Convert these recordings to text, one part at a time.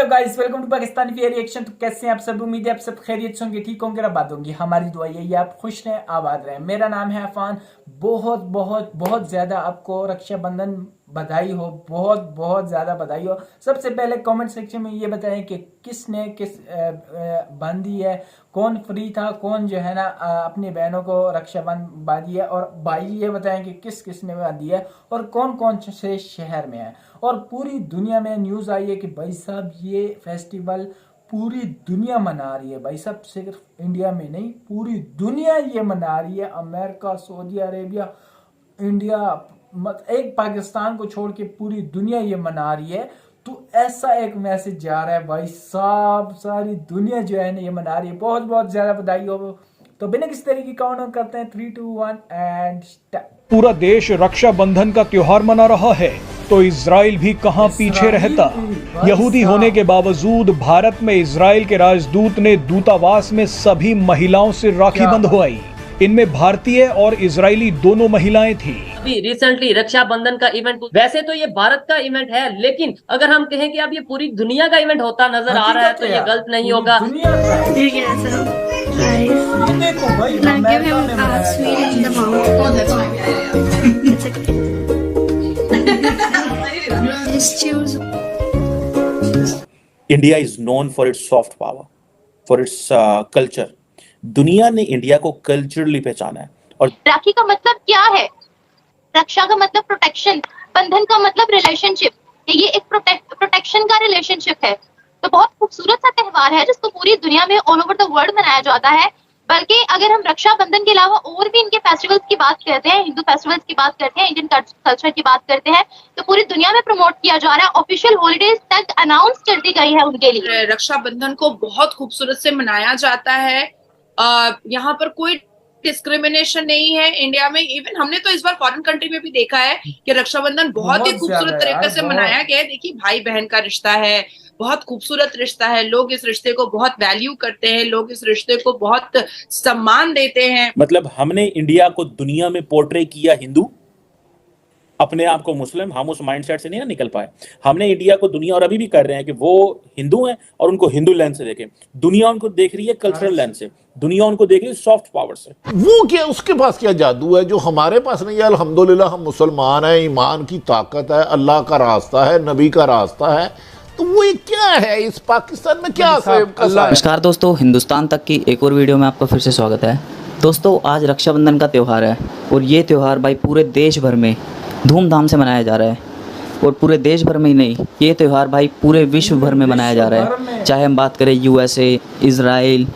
Hello guys, welcome to Pakistani fair reaction. तो कैसे हैं आप सब? उम्मीद है आप सब खैरियत से होंगे, ठीक होंगे, बात होंगी। हमारी दुआ यही है आप खुश रहें, आबाद रहें। मेरा नाम है अफान। बहुत बहुत बहुत ज़्यादा आपको रक्षाबंधन बधाई हो, बहुत बहुत ज़्यादा बधाई हो। सबसे पहले कमेंट सेक्शन में ये बताएं कि किसने किस बांधी है, कौन फ्री था, कौन जो है ना अपनी बहनों को रक्षाबंधन बांधी है। और भाई ये बताएं कि किस किस ने बांधी है और कौन कौन से शहर में है। और पूरी दुनिया में न्यूज़ आई है कि भाई साहब ये फेस्टिवल पूरी दुनिया मना रही है। भाई साहब सिर्फ इंडिया में नहीं, पूरी दुनिया ये मना रही है। अमेरिका, सऊदी अरेबिया, इंडिया, एक पाकिस्तान को छोड़ के पूरी दुनिया ये मना रही है। तो ऐसा एक मैसेज जा रहा है भाई साहब, सारी दुनिया जो है ना ये मना रही है। बहुत बहुत ज्यादा बधाई हो। तो बिना किस तरीके की काउंट करते हैं 3 2 1 एंड पूरा देश रक्षाबंधन का त्योहार मना रहा है तो इजराइल भी कहां पीछे रहता। यहूदी होने के बावजूद भारत में इजराइल के राजदूत ने दूतावास में सभी महिलाओं से राखी बंधवाई। इनमें भारतीय और इजरायली दोनों महिलाएं थी। अभी रिसेंटली रक्षाबंधन का इवेंट, वैसे तो ये भारत का इवेंट है, लेकिन अगर हम कहें कि अब ये पूरी दुनिया का इवेंट होता नजर आ रहा है तो ये गलत नहीं होगा। India is known for its soft power, for its culture. दुनिया ने इंडिया को कल्चरली पहचाना है। और राखी का मतलब क्या है? रक्षा का मतलब प्रोटेक्शन, बंधन का मतलब रिलेशनशिप। ये एक प्रोटेक्शन का रिलेशनशिप है। तो बहुत खूबसूरत सा त्योहार है जिसको पूरी दुनिया में ऑल ओवर द वर्ल्ड मनाया जाता है। बल्कि अगर हम रक्षाबंधन के अलावा और भी इनके फेस्टिवल्स की बात करते हैं, हिंदू फेस्टिवल्स की बात करते हैं, इंडियन कल्चर की बात करते हैं, तो पूरी दुनिया में प्रमोट किया जा रहा है। ऑफिशियल हॉलीडेज तक अनाउंस कर दी गई है उनके लिए। रक्षाबंधन को बहुत खूबसूरत से मनाया जाता है। यहाँ पर कोई डिस्क्रिमिनेशन नहीं है इंडिया में। इवन हमने तो इस बार फॉरेन कंट्री में भी देखा है कि रक्षाबंधन बहुत ही खूबसूरत तरीके से मनाया गया है। देखिए, भाई बहन का रिश्ता है, बहुत खूबसूरत रिश्ता है। लोग इस रिश्ते को बहुत वैल्यू करते हैं, लोग इस रिश्ते को बहुत सम्मान देते हैं। मतलब हमने इंडिया को दुनिया में पोर्ट्रे किया हिंदू, अपने आप को मुस्लिम। हम उस माइंडसेट से नहीं ना निकल पाए। हमने इंडिया को दुनिया, और अभी भी कर रहे हैं कि वो हिंदू हैं और उनको हिंदू लेंस से देखें। दुनिया उनको देख रही है कल्चरल लेंस से, दुनिया उनको देख रही है सॉफ्ट पावर से। वो क्या, उसके पास क्या जादू है जो हमारे पास नहीं है? अल्हम्दुलिल्लाह हम मुसलमान हैं, ईमान की ताकत है, अल्लाह का रास्ता है, नबी का रास्ता है। तो वो क्या है इस पाकिस्तान में? क्या नमस्कार दोस्तों, हिंदुस्तान तक की एक और वीडियो में आपका फिर से स्वागत है। दोस्तों, आज रक्षाबंधन का त्यौहार है और ये त्यौहार भाई पूरे देश भर में धूमधाम से मनाया जा रहा है। और पूरे देश भर में ही नहीं, ये त्यौहार भाई पूरे विश्व भर में मनाया जा रहा है। चाहे हम बात करें यूएसए, इजराइल,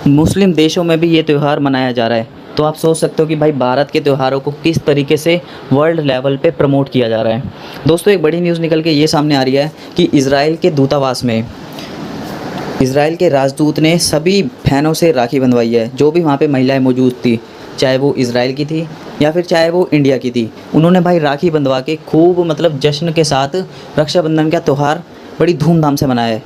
मुस्लिम देशों में भी ये त्यौहार मनाया जा रहा है। तो आप सोच सकते हो कि भाई भारत के त्योहारों को किस तरीके से वर्ल्ड लेवल पे प्रमोट किया जा रहा है। दोस्तों, एक बड़ी न्यूज़ निकल के ये सामने आ रही है कि इजराइल के दूतावास में इजराइल के राजदूत ने सभी बहनों से राखी बंधवाई है। जो भी वहाँ पे महिलाएं मौजूद थी, चाहे वो इजराइल की थी या फिर चाहे वो इंडिया की थी, उन्होंने भाई राखी बंधवा के खूब मतलब जश्न के साथ रक्षाबंधन का त्यौहार बड़ी धूमधाम से मनाया है।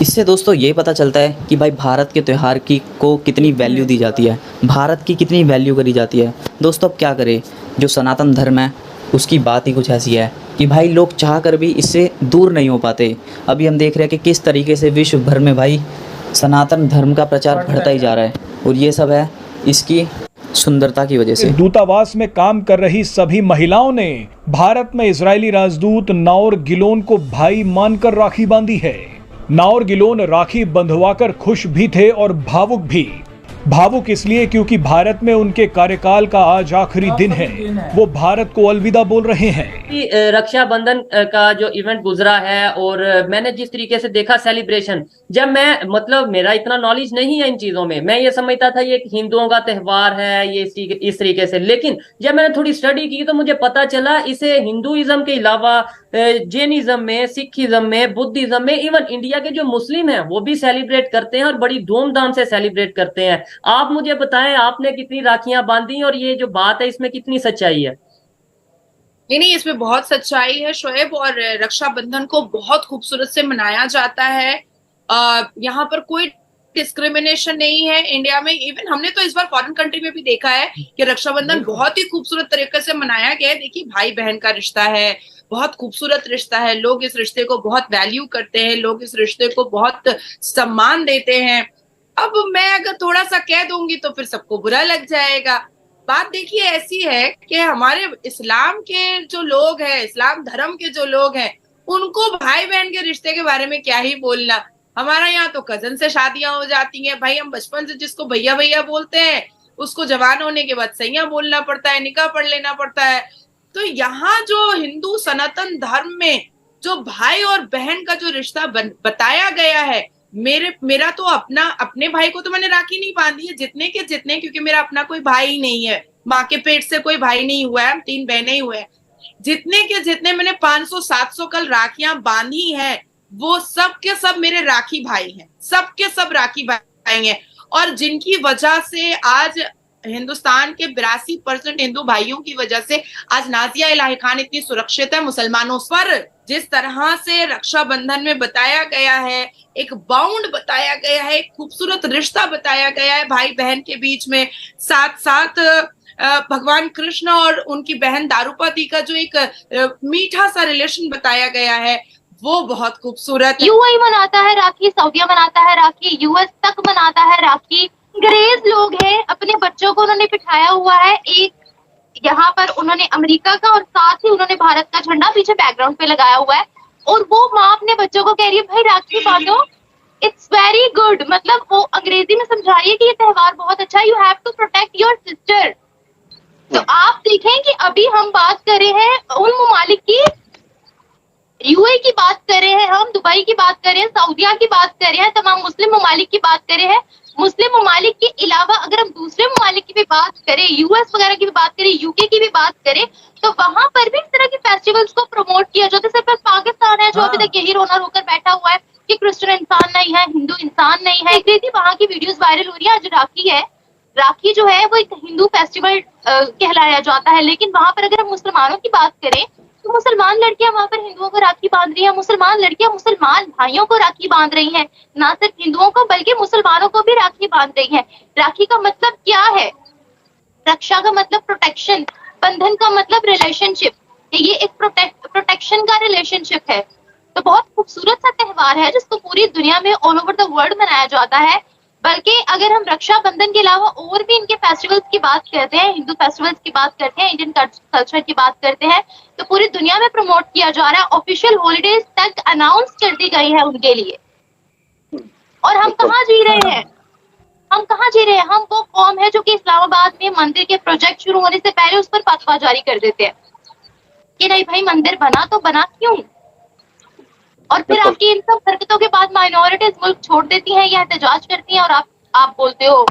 इससे दोस्तों ये पता चलता है कि भाई भारत के त्यौहार की को कितनी वैल्यू दी जाती है, भारत की कितनी वैल्यू करी जाती है। दोस्तों, अब क्या करें, जो सनातन धर्म है उसकी बात ही कुछ ऐसी है कि भाई लोग चाह कर भी इससे दूर नहीं हो पाते। अभी हम देख रहे हैं कि किस तरीके से विश्व भर में भाई सनातन धर्म का प्रचार बढ़ता ही जा रहा है और ये सब है इसकी सुंदरता की वजह से। दूतावास में काम कर रही सभी महिलाओं ने भारत में इजरायली राजदूत नाओर गिलोन को भाई मानकर राखी बांधी है। नाओर गिलोन राखी बंधवाकर खुश भी थे और भावुक भी। भावुक इसलिए क्योंकि भारत में उनके कार्यकाल का आज आखिरी दिन है। वो भारत को अलविदा बोल रहे हैं। रक्षाबंधन का जो इवेंट गुजरा है और मैंने जिस तरीके से देखा सेलिब्रेशन, जब मैं मतलब मेरा इतना नॉलेज नहीं है इन चीजों में, मैं ये समझता था ये एक हिंदुओं का त्यौहार है ये इस तरीके से। लेकिन जब मैंने थोड़ी स्टडी की तो मुझे पता चला इसे हिंदुइज्म के अलावा जैनिज्म में, सिखिज्म में, बुद्धिज्म में, इवन इंडिया के जो मुस्लिम हैं वो भी सेलिब्रेट करते हैं और बड़ी धूमधाम से सेलिब्रेट करते हैं। आप मुझे बताएं, आपने कितनी राखियां बांधी और ये जो बात है इसमें कितनी सच्चाई है? नहीं, इसमें बहुत सच्चाई है शोएब। और रक्षाबंधन को बहुत खूबसूरत से मनाया जाता है। यहाँ पर कोई डिस्क्रिमिनेशन नहीं है इंडिया में। इवन हमने तो इस बार फॉरेन कंट्री में भी देखा है कि रक्षाबंधन बहुत ही खूबसूरत तरीके से मनाया गया है। देखिए, भाई बहन का रिश्ता है, बहुत खूबसूरत रिश्ता है, लोग इस रिश्ते को बहुत वैल्यू करते हैं, लोग इस रिश्ते को बहुत सम्मान देते हैं। अब मैं अगर थोड़ा सा कह दूंगी तो फिर सबको बुरा लग जाएगा। बात देखिए ऐसी है कि हमारे इस्लाम के जो लोग हैं, इस्लाम धर्म के जो लोग हैं, उनको भाई बहन के रिश्ते के बारे में क्या ही बोलना। हमारा यहाँ तो कजन से शादियां हो जाती हैं भाई, हम बचपन से जिसको भैया भैया बोलते हैं उसको जवान होने के बाद सैया बोलना पड़ता है, निकाह पढ़ लेना पड़ता है। तो यहाँ जो हिंदू सनातन धर्म में जो भाई और बहन का जो रिश्ता बताया गया है, मेरा तो अपने भाई को तो मैंने राखी नहीं बांधी है जितने के जितने, क्योंकि मेरा अपना कोई भाई ही नहीं है, माँ के पेट से कोई भाई नहीं हुआ है, हम 3 बहनें ही हुए हैं। जितने के जितने मैंने 500-700 कल राखियां बांधी हैं, वो सब के सब मेरे राखी भाई हैं, सब के सब राखी भाई हैं। और जिनकी वजह से आज हिंदुस्तान के 82% हिंदू भाइयों की वजह से आज नाजिया इलाही खान इतनी सुरक्षित है मुसलमानों पर। जिस तरह से रक्षाबंधन में बताया गया है, एक बाउंड बताया गया है, एक खूबसूरत रिश्ता बताया गया है भाई बहन के बीच में, साथ साथ भगवान कृष्ण और उनकी बहन दारूपति का जो एक मीठा सा रिलेशन बताया गया है, वो बहुत खूबसूरत है। यूएई मनाता है राखी, सऊदीया मनाता है राखी, यूएस तक मनाता है राखी। अंग्रेज लोग हैं, अपने बच्चों को उन्होंने बिठाया हुआ है एक यहाँ पर, उन्होंने अमेरिका का और साथ ही उन्होंने भारत का झंडा पीछे बैकग्राउंड पे लगाया हुआ है, और वो माँ अपने बच्चों को कह रही है भाई राखी बांधो, इट्स वेरी गुड। मतलब वो अंग्रेजी में समझा रही है कि ये त्योहार बहुत अच्छा है, you have to protect your sister. तो आप देखें कि अभी हम बात कर रहे हैं उन ममालिक की, यूएई की बात कर रहे हैं, हम दुबई की बात कर रहे हैं, सऊदीया की बात कर रहे हैं, तमाम मुस्लिम ममालिक की बात कर रहे हैं। मुस्लिम ममालिक के अलावा अगर हम दूसरे ममालिक की भी बात करें, यूएस वगैरह की भी बात करें, यूके की भी बात करें, तो वहां पर भी इस तरह के फेस्टिवल्स को प्रमोट किया जाता है। सिर्फ पाकिस्तान है जो अभी तक यही रोना रोकर बैठा हुआ है कि क्रिश्चियन इंसान नहीं है, हिंदू इंसान नहीं है। देखी वहां की वीडियोस वायरल हो रही है। आज राखी है, राखी जो है वो एक हिंदू फेस्टिवल कहलाया जाता है, लेकिन वहां पर अगर हम मुसलमानों की बात करें तो मुसलमान लड़कियां वहां पर हिंदुओं को राखी बांध रही हैं, मुसलमान लड़कियां मुसलमान भाइयों को राखी बांध रही हैं, ना सिर्फ हिंदुओं को बल्कि मुसलमानों को भी राखी बांध रही हैं। राखी का मतलब क्या है? रक्षा का मतलब प्रोटेक्शन, बंधन का मतलब रिलेशनशिप, ये एक प्रोटेक्शन का रिलेशनशिप है। तो बहुत खूबसूरत सा त्योहार है जिसको पूरी दुनिया में ऑल ओवर द वर्ल्ड मनाया जाता है। बल्कि अगर हम रक्षाबंधन के अलावा और भी इनके फेस्टिवल्स की बात करते हैं, हिंदू फेस्टिवल्स की बात करते हैं, इंडियन कल्चर की बात करते हैं, तो पूरी दुनिया में प्रमोट किया जा रहा है। ऑफिशियल हॉलीडेज तक अनाउंस कर दी गई है उनके लिए। और हम कहाँ जी रहे हैं? हम कहाँ जी रहे हैं? हम वो कौम है जो कि इस्लामाबाद में मंदिर के प्रोजेक्ट शुरू होने से पहले उस पर फतवा जारी कर देते हैं कि नहीं भाई मंदिर बना तो बना क्यों, और फिर आपकी इन सब हरकतों के बाद माइनॉरिटीज मुल्क छोड़ देती हैं या एहतजाज करती हैं, और आप बोलते हो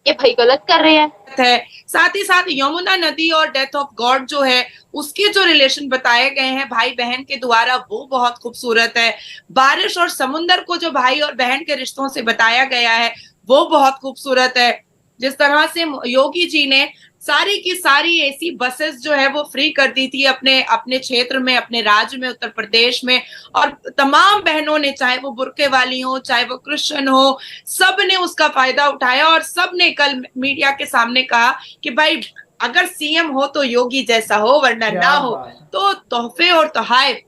ये भाई गलत कर रहे हैं। साथ ही साथ यमुना नदी और डेथ ऑफ गॉड जो है उसके जो रिलेशन बताए गए हैं भाई बहन के द्वारा, वो बहुत खूबसूरत है। बारिश और समुंदर को जो भाई और बहन के रिश्तों से बताया गया है वो बहुत खूबसूरत है। जिस तरह से योगी जी ने सारी की सारी ऐसी बसेस जो है वो फ्री कर दी थी अपने क्षेत्र में, अपने राज्य में, उत्तर प्रदेश में, और तमाम बहनों ने, चाहे वो बुर्के वाली हो, चाहे वो क्रिश्चियन हो, सब ने उसका फायदा उठाया और सब ने कल मीडिया के सामने कहा कि भाई अगर सीएम हो तो योगी जैसा हो, वरना ना हो। तो तोहफे और तोहफे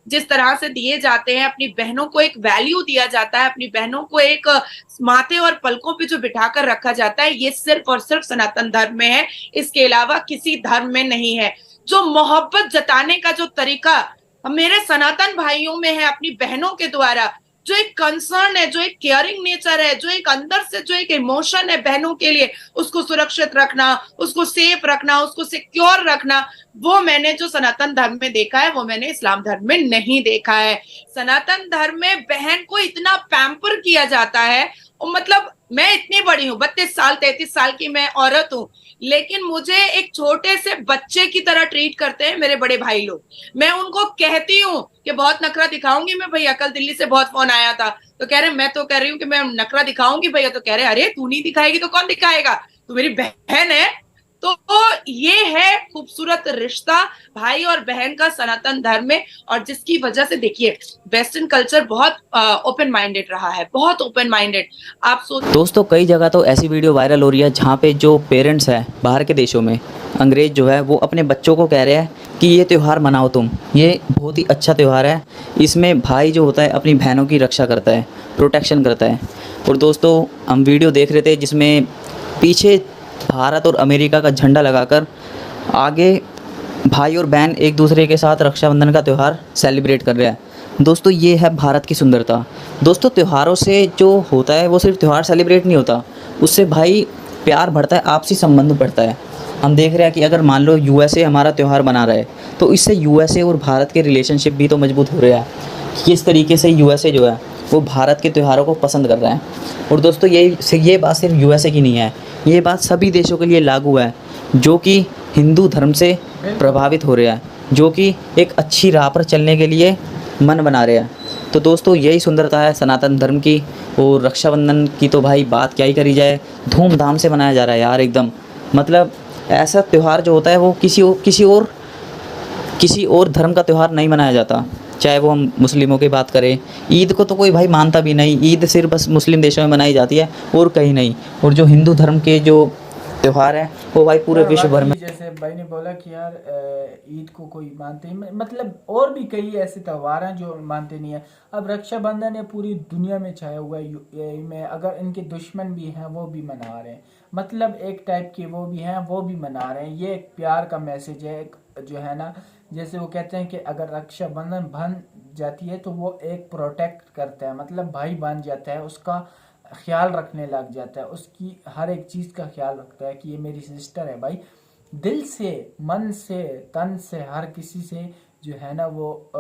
जिस तरह से दिए जाते हैं, अपनी बहनों को एक वैल्यू दिया जाता है, अपनी बहनों को एक माथे और पलकों पे जो बिठाकर रखा जाता है, ये सिर्फ और सिर्फ सनातन धर्म में है, इसके अलावा किसी धर्म में नहीं है। जो मोहब्बत जताने का जो तरीका मेरे सनातन भाइयों में है अपनी बहनों के द्वारा, जो एक कंसर्न है, जो एक केयरिंग नेचर है, जो एक अंदर से जो एक इमोशन है बहनों के लिए, उसको सुरक्षित रखना, उसको सेफ रखना, उसको सिक्योर रखना, वो मैंने जो सनातन धर्म में देखा है वो मैंने इस्लाम धर्म में नहीं देखा है। सनातन धर्म में बहन को इतना पैम्पर किया जाता है, मतलब मैं इतनी बड़ी हूँ, 32 साल 33 साल की मैं औरत हूँ, लेकिन मुझे एक छोटे से बच्चे की तरह ट्रीट करते हैं मेरे बड़े भाई लोग। मैं उनको कहती हूँ कि बहुत नखरा दिखाऊंगी मैं भैया, कल दिल्ली से बहुत फोन आया था तो कह रहे मैं तो कह रही हूँ कि मैं नखरा दिखाऊंगी भैया, तो कह रहे अरे तू नहीं दिखाएगी तो कौन दिखाएगा, तू मेरी बहन है। तो ये है खूबसूरत रिश्ता भाई और बहन का सनातन धर्म में, और जिसकी वजह से देखिए वेस्टर्न कल्चर बहुत ओपन माइंडेड रहा है, बहुत ओपन माइंडेड। आप दोस्तों कई जगह तो ऐसी वीडियो वायरल हो रही है जहाँ पे जो पेरेंट्स हैं बाहर के देशों में अंग्रेज़ जो है वो अपने बच्चों को कह रहे हैं कि ये त्यौहार मनाओ तुम, ये बहुत ही अच्छा त्यौहार है, इसमें भाई जो होता है अपनी बहनों की रक्षा करता है, प्रोटेक्शन करता है। और दोस्तों हम वीडियो देख रहे थे जिसमें पीछे भारत और अमेरिका का झंडा लगाकर आगे भाई और बहन एक दूसरे के साथ रक्षाबंधन का त्यौहार सेलिब्रेट कर रहे हैं। दोस्तों ये है भारत की सुंदरता। दोस्तों त्योहारों से जो होता है वो सिर्फ त्यौहार सेलिब्रेट नहीं होता, उससे भाई प्यार बढ़ता है, आपसी संबंध बढ़ता है। हम देख रहे हैं कि अगर मान लो यूएसए हमारा त्यौहार मना रहा है तो इससे यूएसए और भारत के रिलेशनशिप भी तो मजबूत हो रहा है। किस तरीके से यूएसए जो है वो भारत के त्योहारों को पसंद कर रहा है। और दोस्तों ये बात सिर्फ यूएसए की नहीं है, ये बात सभी देशों के लिए लागू है जो कि हिंदू धर्म से प्रभावित हो रहा है, जो कि एक अच्छी राह पर चलने के लिए मन बना रहे हैं। तो दोस्तों यही सुंदरता है सनातन धर्म की। और रक्षाबंधन की तो भाई बात क्या ही करी जाए, धूमधाम से मनाया जा रहा है यार एकदम। मतलब ऐसा त्यौहार जो होता है वो किसी और धर्म का त्यौहार नहीं मनाया जाता। चाहे वो हम मुस्लिमों की बात करें, ईद को तो कोई भाई मानता भी नहीं, ईद सिर्फ बस मुस्लिम देशों में मनाई जाती है और कहीं नहीं। और जो हिंदू धर्म के जो त्यौहार है वो भाई पूरे विश्व भर में, जैसे भाई ने बोला कि यार ईद को कोई मानते ही, मतलब और भी कई ऐसे त्यौहार हैं जो मानते नहीं है। अब रक्षाबंधन है पूरी दुनिया में छाया हुआ है, यूएई में अगर इनके दुश्मन भी हैं वो भी मना रहे हैं, मतलब एक टाइप के वो भी हैं वो भी मना रहे हैं। ये एक प्यार का मैसेज है, एक जो है ना, जैसे वो कहते हैं कि अगर रक्षाबंधन बन जाती है तो वो एक प्रोटेक्ट करता है, मतलब भाई बन जाता है, उसका ख्याल रखने लग जाता है, उसकी हर एक चीज़ का ख्याल रखता है कि ये मेरी सिस्टर है भाई। दिल से, मन से, तन से, हर किसी से जो है ना वो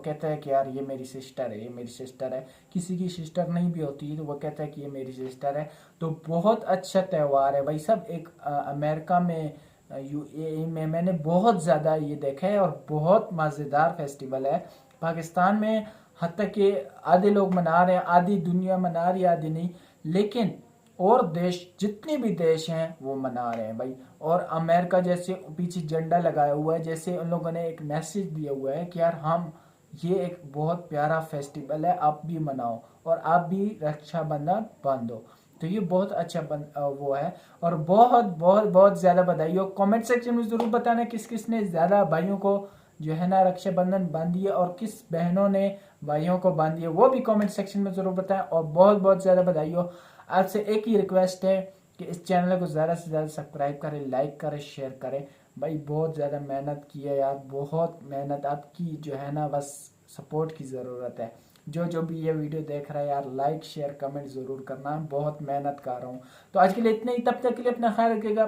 कहता है कि यार ये मेरी सिस्टर है, ये मेरी सिस्टर है। किसी की सिस्टर नहीं भी होती तो वो कहता है कि ये मेरी सिस्टर है। तो बहुत अच्छा त्यौहार है भाई। सब एक अमेरिका में, यूएई में मैंने बहुत ज़्यादा ये देखा है और बहुत मज़ेदार फेस्टिवल है। पाकिस्तान में हत्ता कि आधे लोग मना रहे हैं, आधी दुनिया मना रही है, आधी नहीं, लेकिन और देश, जितने भी देश हैं वो मना रहे हैं भाई। और अमेरिका जैसे पीछे झंडा लगाया हुआ है, जैसे उन लोगों ने एक मैसेज दिया हुआ है कि यार हम, ये एक बहुत प्यारा फेस्टिवल है, आप भी मनाओ और आप भी रक्षाबंधन बांधो। तो ये बहुत अच्छा वो है। और बहुत बहुत बहुत ज़्यादा बधाई हो। कमेंट सेक्शन में ज़रूर बताना किस किस ने ज़्यादा भाइयों को जो है ना रक्षाबंधन बांधी है और किस बहनों ने भाइयों को बांधी है, वो भी कमेंट सेक्शन में ज़रूर बताएं। और बहुत बहुत ज़्यादा बधाई हो। आपसे एक ही रिक्वेस्ट है कि इस चैनल को ज़्यादा से ज़्यादा सब्सक्राइब करें, लाइक करें, शेयर करें भाई। बहुत ज़्यादा मेहनत की है यार, बहुत मेहनत आपकी जो है ना, बस सपोर्ट की ज़रूरत है। जो भी ये वीडियो देख रहा है यार, लाइक शेयर कमेंट ज़रूर करना, बहुत मेहनत कर रहा हूँ। तो आज के लिए इतने ही, तब तक के लिए अपना ख्याल रखिएगा।